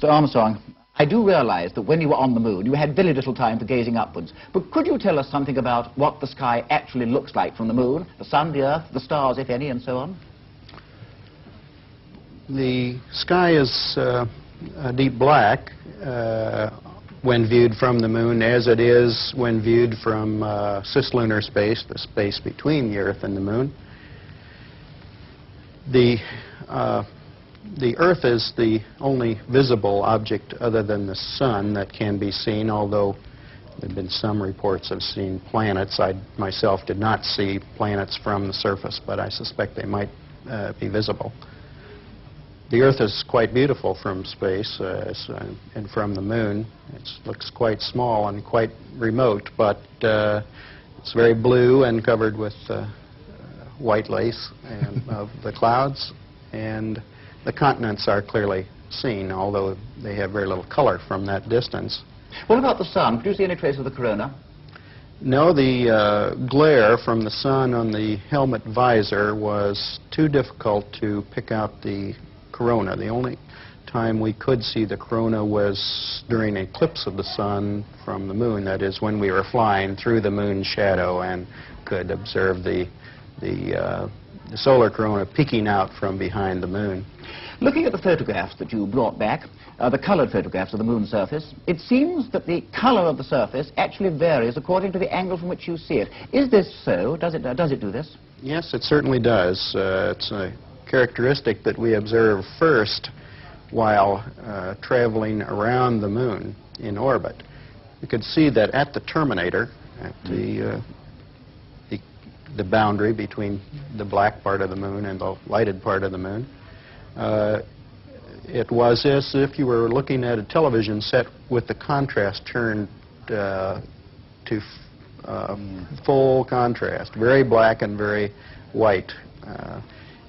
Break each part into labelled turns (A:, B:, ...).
A: Mr. Armstrong, I do realize that when you were on the moon, you had very little time for gazing upwards. But could you tell us something about what the sky actually looks like from the moon, the sun, the earth, the stars, if any, and so on?
B: The sky is a deep black when viewed from the moon, as it is when viewed from cislunar space, the space between the Earth and the moon. The Earth is the only visible object other than the sun that can be seen, although there have been some reports of seeing planets. I myself did not see planets from the surface, but I suspect they might be visible. The Earth is quite beautiful from space and from the moon. It looks quite small and quite remote, but it's very blue and covered with white lace of the clouds, and the continents are clearly seen, although they have very little color from that distance.
A: What about the sun? Could you see any trace of the corona?
B: No, the glare from the sun on the helmet visor was too difficult to pick out the corona. The only time we could see the corona was during an eclipse of the sun from the moon. That is, when we were flying through the moon's shadow and could observe the solar corona peeking out from behind the moon.
A: Looking at the photographs that you brought back, the colored photographs of the moon's surface, it seems that the color of the surface actually varies according to the angle from which you see it. Is this so? Does it do this?
B: Yes, it certainly does. It's a characteristic that we observe first while traveling around the moon in orbit. You could see that at the terminator, at the boundary between the black part of the moon and the lighted part of the moon, it was as if you were looking at a television set with the contrast turned to full contrast, very black and very white.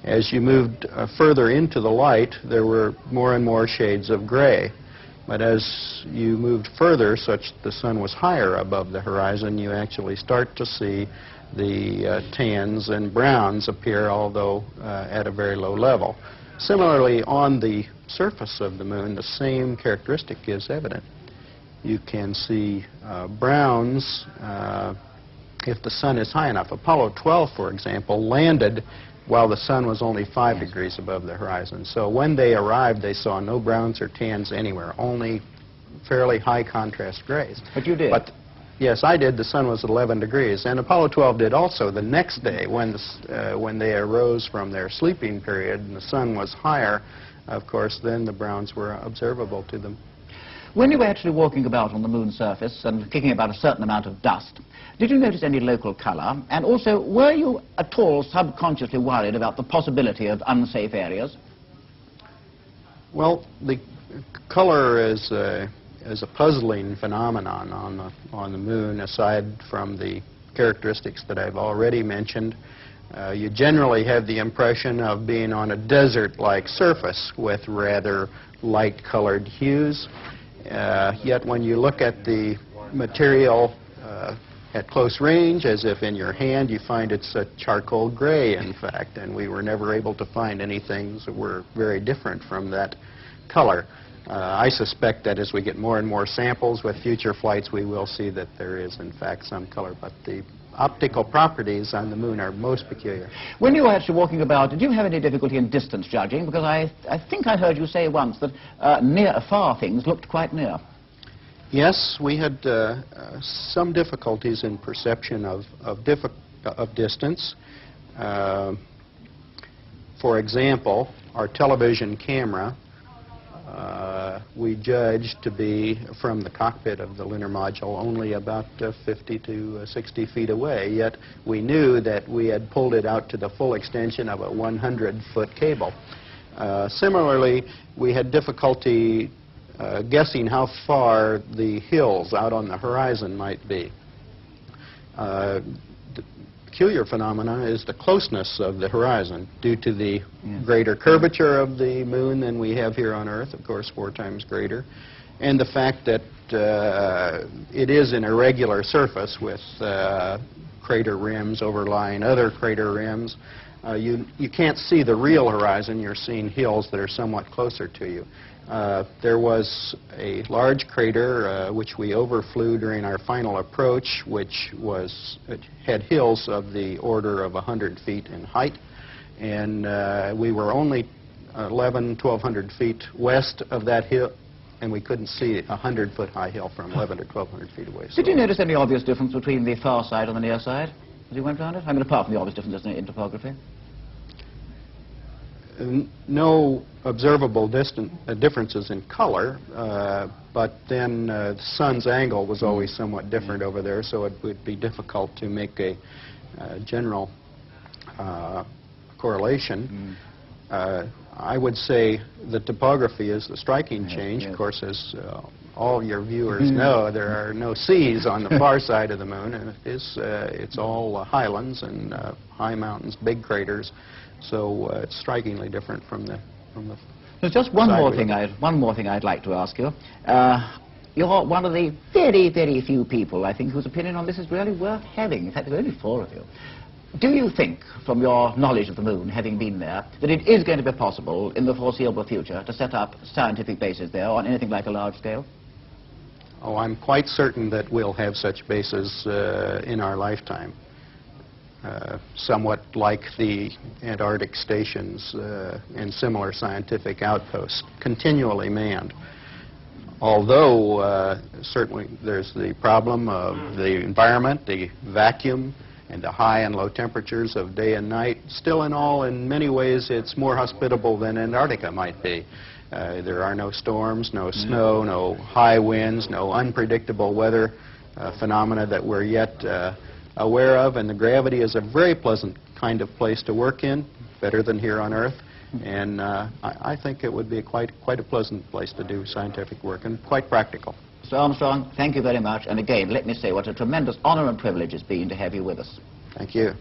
B: As you moved further into the light, there were more and more shades of gray. But as you moved further, such the sun was higher above the horizon, you actually start to see the tans and browns appear, although at a very low level. Similarly, on the surface of the moon, the same characteristic is evident. You can see browns if the sun is high enough. Apollo 12, for example, landed while the sun was only 5 degrees above the horizon. So when they arrived, they saw no browns or tans anywhere, only fairly high contrast grays.
A: But you did?
B: But yes, I did. The sun was at 11 degrees. And Apollo 12 did also the next day when they arose from their sleeping period and the sun was higher. Of course, then the browns were observable to them.
A: When you were actually walking about on the moon's surface and kicking about a certain amount of dust, did you notice any local color? And also, were you at all subconsciously worried about the possibility of unsafe areas?
B: Well, the color is a puzzling phenomenon on the moon, aside from the characteristics that I've already mentioned. You generally have the impression of being on a desert-like surface with rather light-colored hues. Yet when you look at the material at close range, as if in your hand, you find it's a charcoal gray, in fact, and we were never able to find anything that were very different from that color. I suspect that as we get more and more samples with future flights, we will see that there is, in fact, some color, but the optical properties on the moon are most peculiar.
A: When you were actually walking about, did you have any difficulty in distance judging? Because I think I heard you say once that far things looked quite near.
B: Yes, we had some difficulties in perception of distance. For example, our television camera we judged to be from the cockpit of the lunar module only about 50 to 60 feet away, yet we knew that we had pulled it out to the full extension of a 100-foot cable. Similarly, we had difficulty guessing how far the hills out on the horizon might be. Peculiar phenomena is the closeness of the horizon due to the greater curvature of the moon than we have here on Earth, of course 4 times greater, and the fact that it is an irregular surface with crater rims overlying other crater rims. You can't see the real horizon. You're seeing hills that are somewhat closer to you. There was a large crater which we overflew during our final approach, which it had hills of the order of 100 feet in height, and we were only 1,100 feet west of that hill, and we couldn't see a 100-foot high hill from 1,100 to 1,200 feet away.
A: Did you notice any obvious difference between the far side and the near side as you went round it? I mean, apart from the obvious differences in topography?
B: No observable differences in color, but then the sun's angle was always somewhat different over there, so it would be difficult to make a general correlation. I would say the topography is the striking change.
A: Yes.
B: Of course, as all your viewers know, there are no seas on the far side of the moon, and it's all highlands and high mountains, big craters. So it's strikingly different from the.
A: There's just one more thing I'd like to ask you. You're one of the very, very few people, I think, whose opinion on this is really worth having. In fact, there are only 4 of you. Do you think, from your knowledge of the moon, having been there, that it is going to be possible in the foreseeable future to set up scientific bases there on anything like a large scale?
B: Oh, I'm quite certain that we'll have such bases in our lifetime. Somewhat like the Antarctic stations and similar scientific outposts, continually manned. Although certainly there's the problem of the environment, the vacuum, and the high and low temperatures of day and night. Still in all, in many ways, it's more hospitable than Antarctica might be. There are no storms, no snow, no high winds, no unpredictable weather phenomena that we're yet aware of, and the gravity is a very pleasant kind of place to work in, better than here on Earth, and I think it would be quite a pleasant place to do scientific work, and quite practical.
A: Mr. Armstrong, thank you very much, and again, let me say what a tremendous honor and privilege it's been to have you with us.
B: Thank you.